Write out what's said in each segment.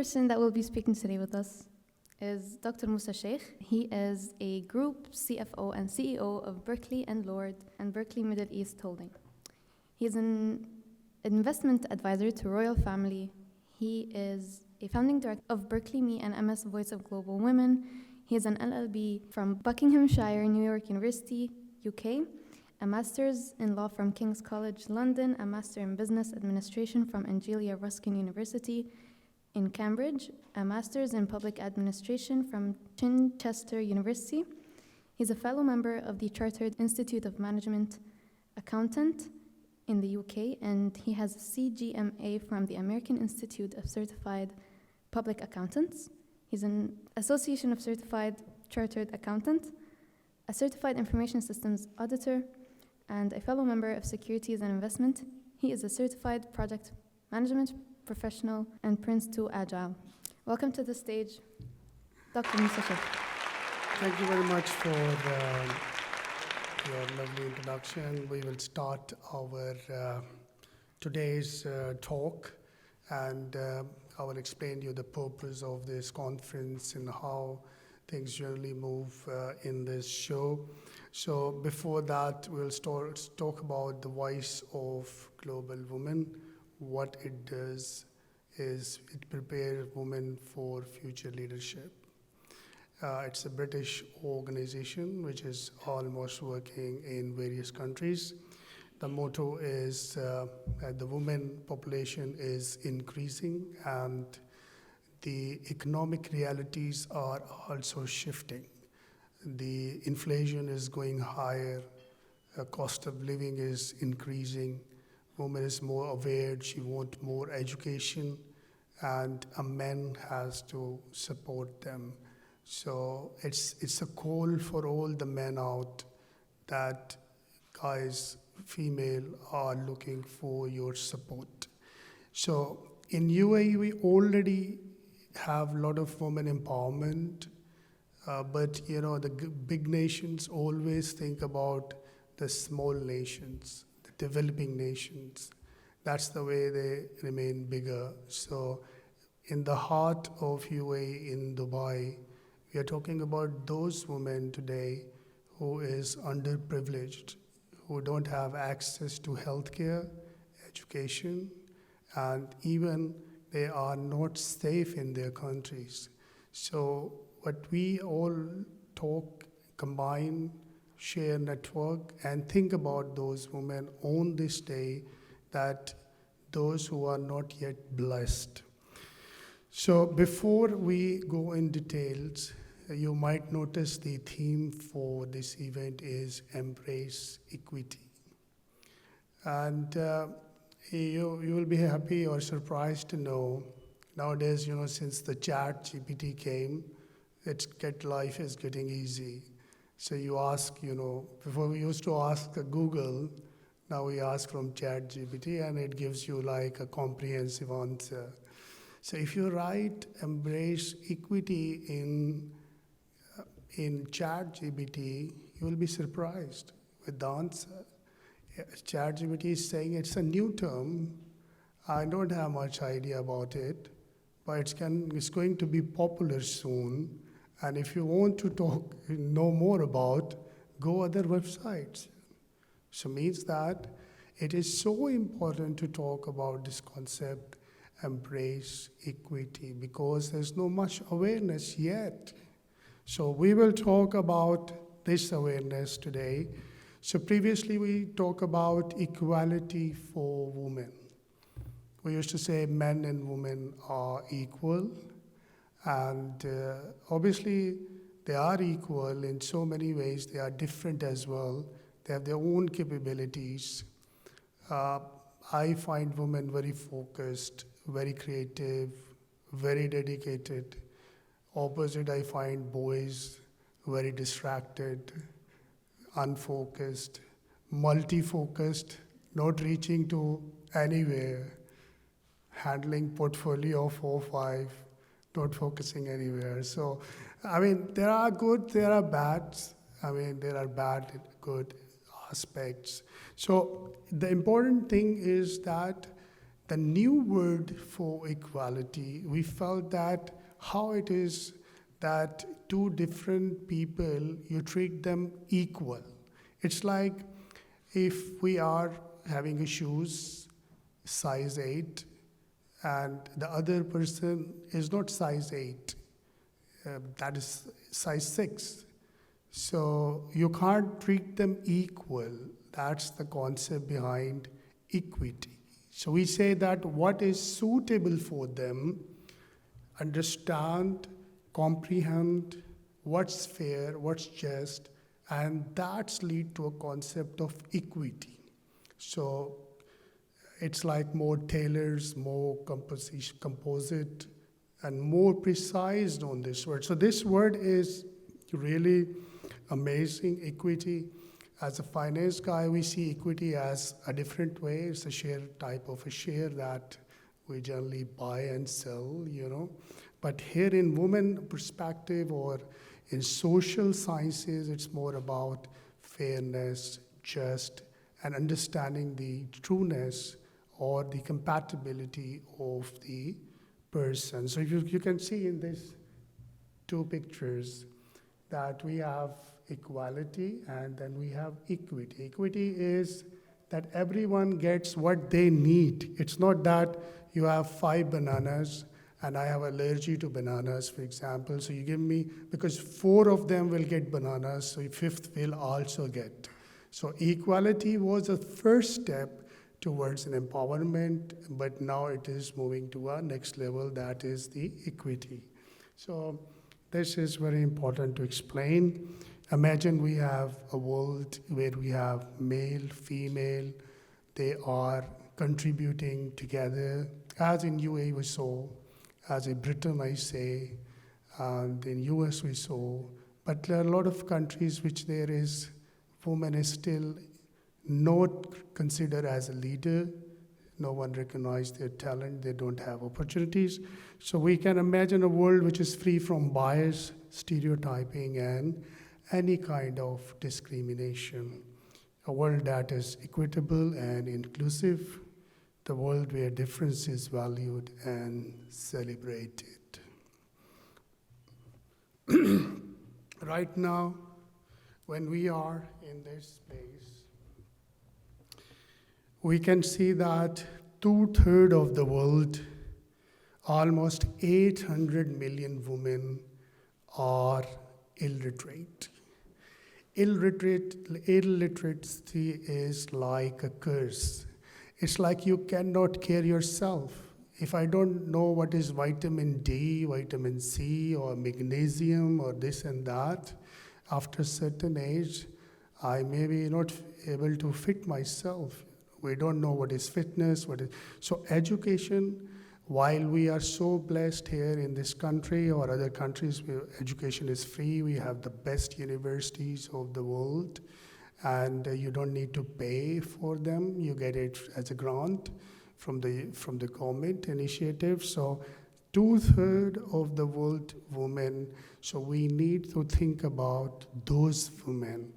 person that will be speaking today with us is Dr. Musa Shaikh. He is a group CFO and CEO of Berkeley and Lord and Berkeley Middle East Holding. He is an investment advisor to royal family. He is a founding director of BerkeleyME and MS Voice of Global Women. He is an LLB from Buckinghamshire, New York University, UK, a master's in law from King's College London, a master in business administration from Angelia Ruskin University in Cambridge, a master's in public administration from Chichester University. He's a fellow member of the Chartered Institute of Management Accountant in the UK, and he has a CGMA from the American Institute of Certified Public Accountants. He's an Association of Certified Chartered Accountant, a Certified Information Systems Auditor, and a fellow member of Securities and Investment. He is a Certified Project Management Professional and Prince 2 Agile. Welcome to the stage, Dr. Musa Shaikh. Thank you very much for your lovely introduction. We will start our today's talk, and I will explain to you the purpose of this conference and how things generally move in this show. So before that, we'll talk about the voice of global women. What it does is it prepares women for future leadership. It's a British organization which is almost working in various countries. The motto is that the women population is increasing and the economic realities are also shifting. The inflation is going higher, cost of living is increasing, woman is more aware, she wants more education, and a man has to support them. So it's a call for all the men out that guys, female, are looking for your support. So in UAE, we already have a lot of women empowerment, but the big nations always think about the small nations, the developing nations. That's the way they remain bigger. So in the heart of UAE in Dubai, we are talking about those women today who is underprivileged, who don't have access to healthcare, education, and even they are not safe in their countries. So what we all talk, combine, share, network, and think about those women on this day, that those who are not yet blessed. So before we go in details, you might notice the theme for this event is Embrace Equity. And you will be happy or surprised to know, nowadays, since the chat GPT came, life is getting easy. So you ask, before we used to ask Google, now we ask from chat GPT and it gives you like a comprehensive answer. So if you write Embrace Equity in ChatGPT, you will be surprised with the answer. ChatGPT is saying it's a new term. I don't have much idea about it, but it's going to be popular soon. And if you want to know more about, go other websites. So means that it is so important to talk about this concept, embrace equity, because there's no much awareness yet. So we will talk about this awareness today. So previously we talked about equality for women. We used to say men and women are equal, and obviously they are equal in so many ways. They are different as well. They have their own capabilities. I find women very focused, very creative, very dedicated. Opposite, I find boys very distracted, unfocused, multi-focused, not reaching to anywhere, handling portfolio 4, 5, not focusing anywhere. So, there are good, there are bad. There are bad and good aspects. So the important thing is that the new word for equality, we felt that how it is that two different people, you treat them equal. It's like if we are having a shoes size 8 and the other person is not size 8, that is size 6. So you can't treat them equal. That's the concept behind equity. So we say that what is suitable for them, understand, comprehend what's fair, what's just, and that's lead to a concept of equity. So it's like more tailors, more composite, and more precise on this word. So this word is really amazing, equity. As a finance guy, we see equity as a different way. It's a share type of a share that we generally buy and sell, But here in women perspective or in social sciences, it's more about fairness, just, and understanding the trueness or the compatibility of the person. So you can see in these two pictures that we have equality and then we have equity. Equity is that everyone gets what they need. It's not that you have 5 bananas and I have allergy to bananas, for example. So you give me, because 4 of them will get bananas, so 5th will also get. So equality was a first step towards an empowerment, but now it is moving to our next level, that is the equity. So this is very important to explain. Imagine we have a world where we have male, female, they are contributing together, as in UAE we saw, as in Britain I say, and in US we saw, but there are a lot of countries which there is, women is still not considered as a leader, no one recognizes their talent, they don't have opportunities. So we can imagine a world which is free from bias, stereotyping, and any kind of discrimination. A world that is equitable and inclusive, the world where difference is valued and celebrated. Right now, when we are in this space, we can see that 2/3 of the world, almost 800 million women, are illiterate. Illiteracy is like a curse. It's like you cannot care yourself. If I don't know what is vitamin D, vitamin C, or magnesium, or this and that, after a certain age, I may be not able to fit myself. We don't know what is fitness, so education, while we are so blessed here in this country or other countries where education is free, we have the best universities of the world, and you don't need to pay for them. You get it as a grant from the government initiative. So 2/3 of the world women, so we need to think about those women,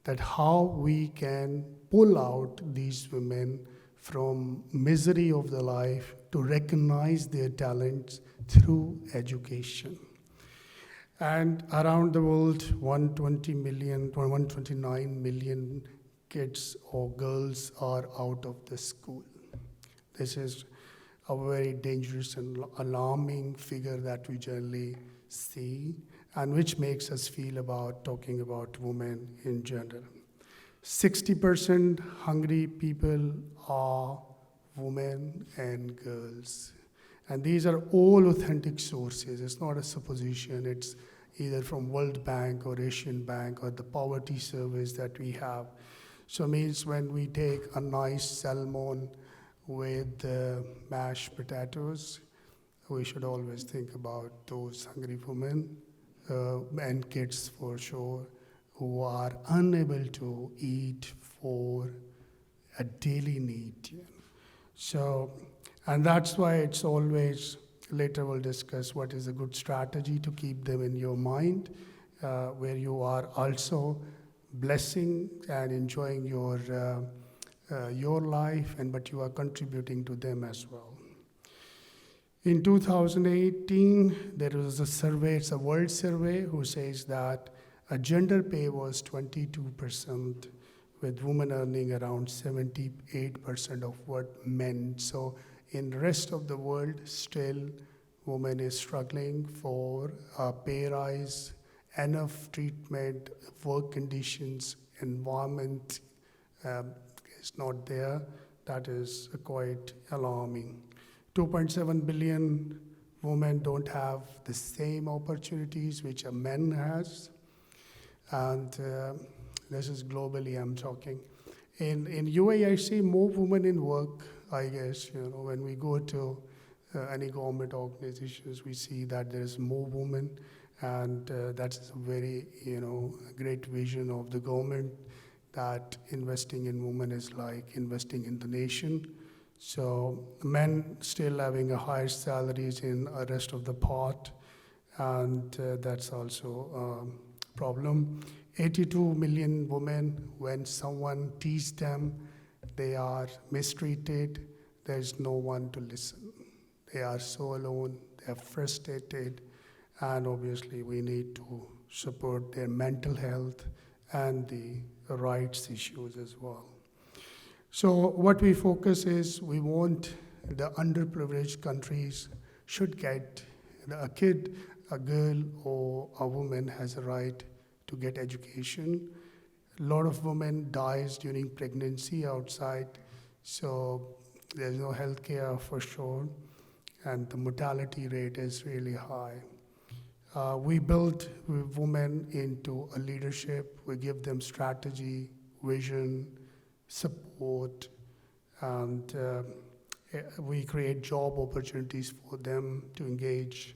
that how we can pull out these women from misery of the life to recognize their talents through education. And around the world, 129 million kids or girls are out of the school. This is a very dangerous and alarming figure that we generally see, and which makes us feel about talking about women in general. 60% hungry people are women and girls. And these are all authentic sources. It's not a supposition. It's either from World Bank or Asian Bank or the poverty service that we have. So it means when we take a nice salmon with mashed potatoes, we should always think about those hungry women and kids for sure, who are unable to eat for a daily need. So, and that's why it's always, later we'll discuss what is a good strategy to keep them in your mind, where you are also blessing and enjoying your your life, but you are contributing to them as well. In 2018, there was a survey, it's a world survey, who says that a gender pay was 22%, with women earning around 78% of what men. So in the rest of the world, still women is struggling for a pay rise, enough treatment, work conditions, environment is not there. That is quite alarming. 2.7 billion women don't have the same opportunities which a man has. And this is globally I'm talking. In UAE, I see more women in work, I guess. When we go to any government organizations, we see that there's more women, and that's a very, great vision of the government, that investing in women is like investing in the nation. So men still having a higher salaries in the rest of the part, and that's also a problem. 82 million women, when someone teases them, they are mistreated. There's no one to listen. They are so alone, they are frustrated, and obviously we need to support their mental health and the rights issues as well. So what we focus is, we want the underprivileged countries should get a kid, a girl, or a woman has a right to get education. A lot of women dies during pregnancy outside, so there's no health care for sure, and the mortality rate is really high. We build women into a leadership. We give them strategy, vision, support, and we create job opportunities for them to engage.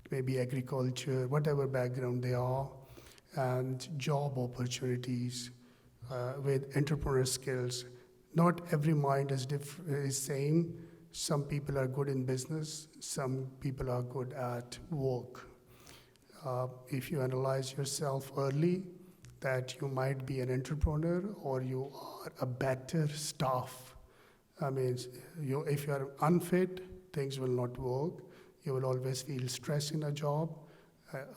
It may be agriculture, whatever background they are, and job opportunities with entrepreneur skills. Not every mind is same. Some people are good in business, some people are good at work. If you analyze yourself early, that you might be an entrepreneur or you are a better staff. I mean, if you are unfit, things will not work. You will always feel stress in a job,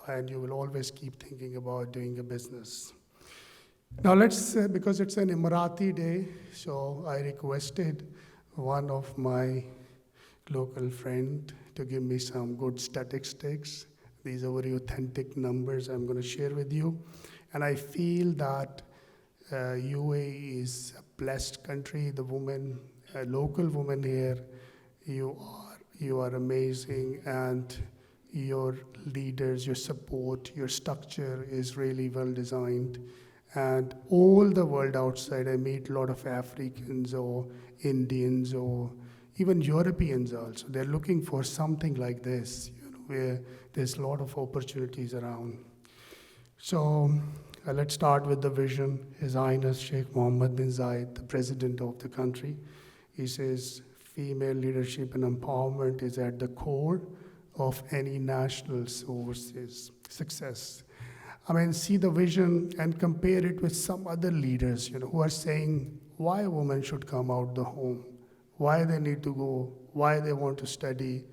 and you will always keep thinking about doing a business. Now let's, because it's an Emirati day, so I requested one of my local friend to give me some good statistics. These are very authentic numbers I'm going to share with you. And I feel that UAE is a blessed country. The women, local women here, you are amazing, and your leaders, your support, your structure is really well designed. And all the world outside, I meet a lot of Africans or Indians or even Europeans also. They're looking for something like this, where there's a lot of opportunities around. So let's start with the vision. His Highness Sheikh Mohammed bin Zayed, the president of the country, he says, female leadership and empowerment is at the core of any national source's success. I mean, see the vision and compare it with some other leaders, who are saying why women should come out the home, why they need to go, why they want to study,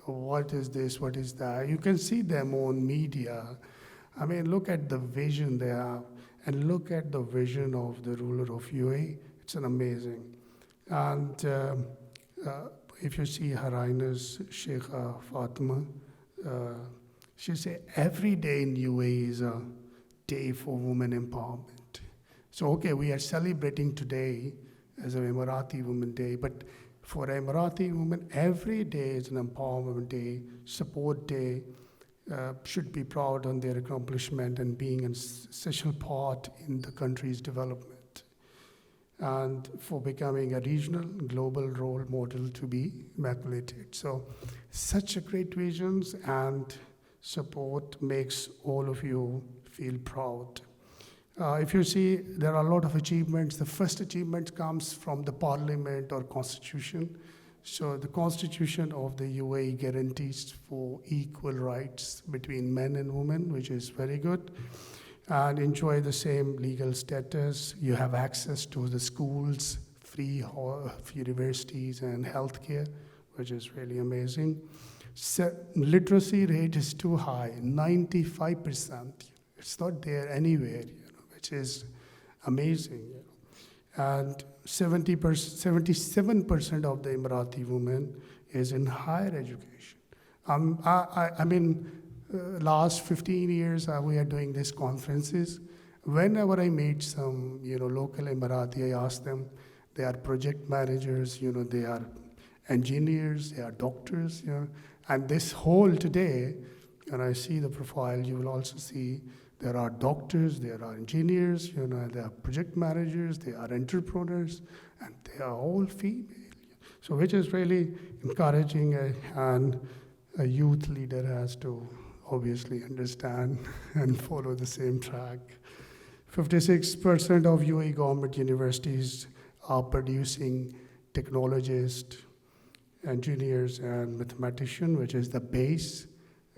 what is this, what is that. You can see them on media. I mean, look at the vision they have, and look at the vision of the ruler of UAE. It's an amazing. And if you see Her Highness Sheikh Fatima, she said every day in UAE is a day for women empowerment. So, okay, we are celebrating today as an Emirati Women Day, but for Emirati women, every day is an empowerment day, support day, should be proud on their accomplishment and being an essential part in the country's development, and for becoming a regional, global role model to be emulated. So, such a great visions and support makes all of you feel proud. If you see, there are a lot of achievements. The first achievement comes from the parliament or constitution. So the constitution of the UAE guarantees for equal rights between men and women, which is very good, and enjoy the same legal status. You have access to the schools, free universities and healthcare, which is really amazing. Literacy rate is too high, 95%. It's not there anywhere, which is amazing. And 77% of the Emirati women is in higher education. I mean, last 15 years we are doing these conferences. Whenever I meet some, local Emirati, I ask them, they are project managers, they are engineers, they are doctors, and this whole today, when I see the profile, you will also see there are doctors, there are engineers, there are project managers, there are entrepreneurs, and they are all female. So which is really encouraging, and a youth leader has to obviously understand and follow the same track. 56% of UAE government universities are producing technologists, engineers, and mathematicians, which is the base.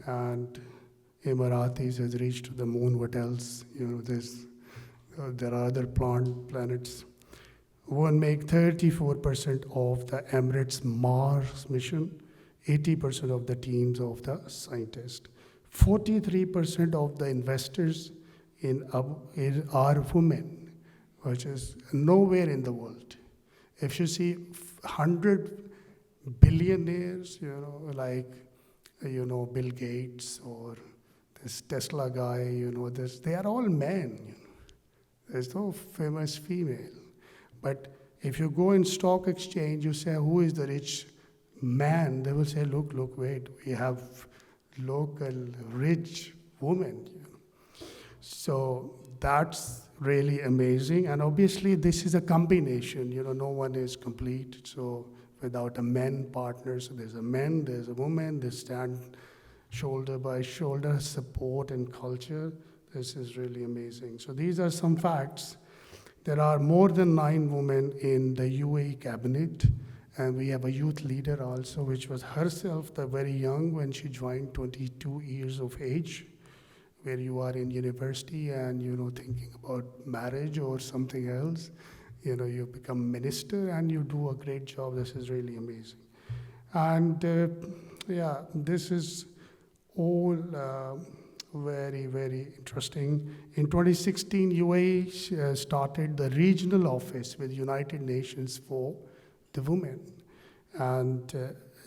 And Emiratis has reached to the moon. What else? There are other planets. Women make 34% of the Emirates Mars mission, 80% of the teams of the scientists. 43% of the investors are women, which is nowhere in the world. If you see 100 billionaires, like, Bill Gates or this Tesla guy, they are all men. There's no famous female. But if you go in stock exchange, you say, who is the rich man? They will say, look, wait, we have local rich women. So that's really amazing. And obviously, this is a combination. No one is complete. So without a men partner, so there's a man, there's a woman, they stand shoulder by shoulder, support and culture. This is really amazing. So these are some facts. There are more than 9 women in the UAE cabinet, and we have a youth leader also, which was herself very young when she joined, 22 years of age, where you are in university and, thinking about marriage or something else. You become minister and you do a great job. This is really amazing. And this is all very, very interesting. In 2016, UAE started the regional office with United Nations for the women. And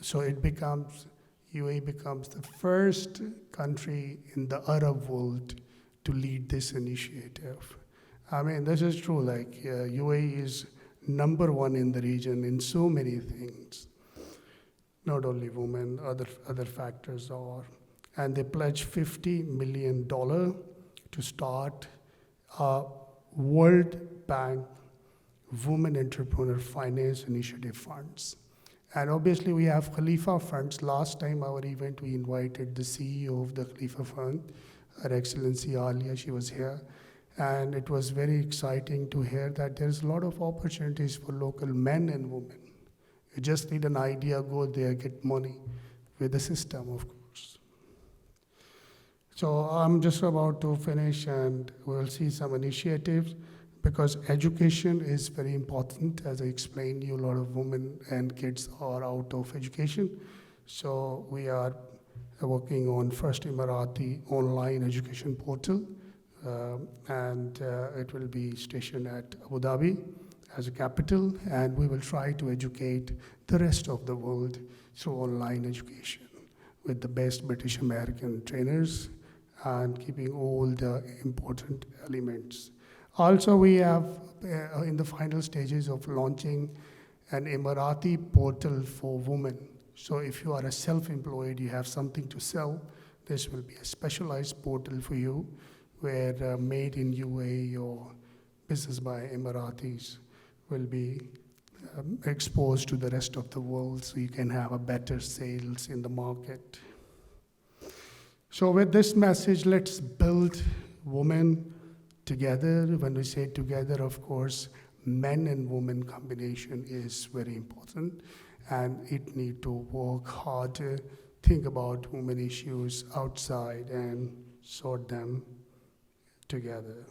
so UAE becomes the first country in the Arab world to lead this initiative. I mean, this is true, like UAE is number 1 in the region in so many things. Not only women, other factors are. And they pledged $50 million to start a World Bank Women Entrepreneur Finance Initiative funds. And obviously we have Khalifa funds. Last time our event, we invited the CEO of the Khalifa Fund, Her Excellency Alia, she was here. And it was very exciting to hear that there's a lot of opportunities for local men and women. You just need an idea, go there, get money with the system, of course. So I'm just about to finish, and we'll see some initiatives, because education is very important. As I explained to you, a lot of women and kids are out of education. So we are working on first Emirati online education portal, and it will be stationed at Abu Dhabi as a capital, and we will try to educate the rest of the world through online education with the best British American trainers and keeping all the important elements. Also, we have in the final stages of launching an Emirati portal for women. So if you are a self-employed, you have something to sell, this will be a specialized portal for you, where made in UAE or business by Emiratis will be exposed to the rest of the world, so you can have a better sales in the market. So with this message, let's build women together. When we say together, of course, men and women combination is very important, and it need to work hard to think about women issues outside and sort them together.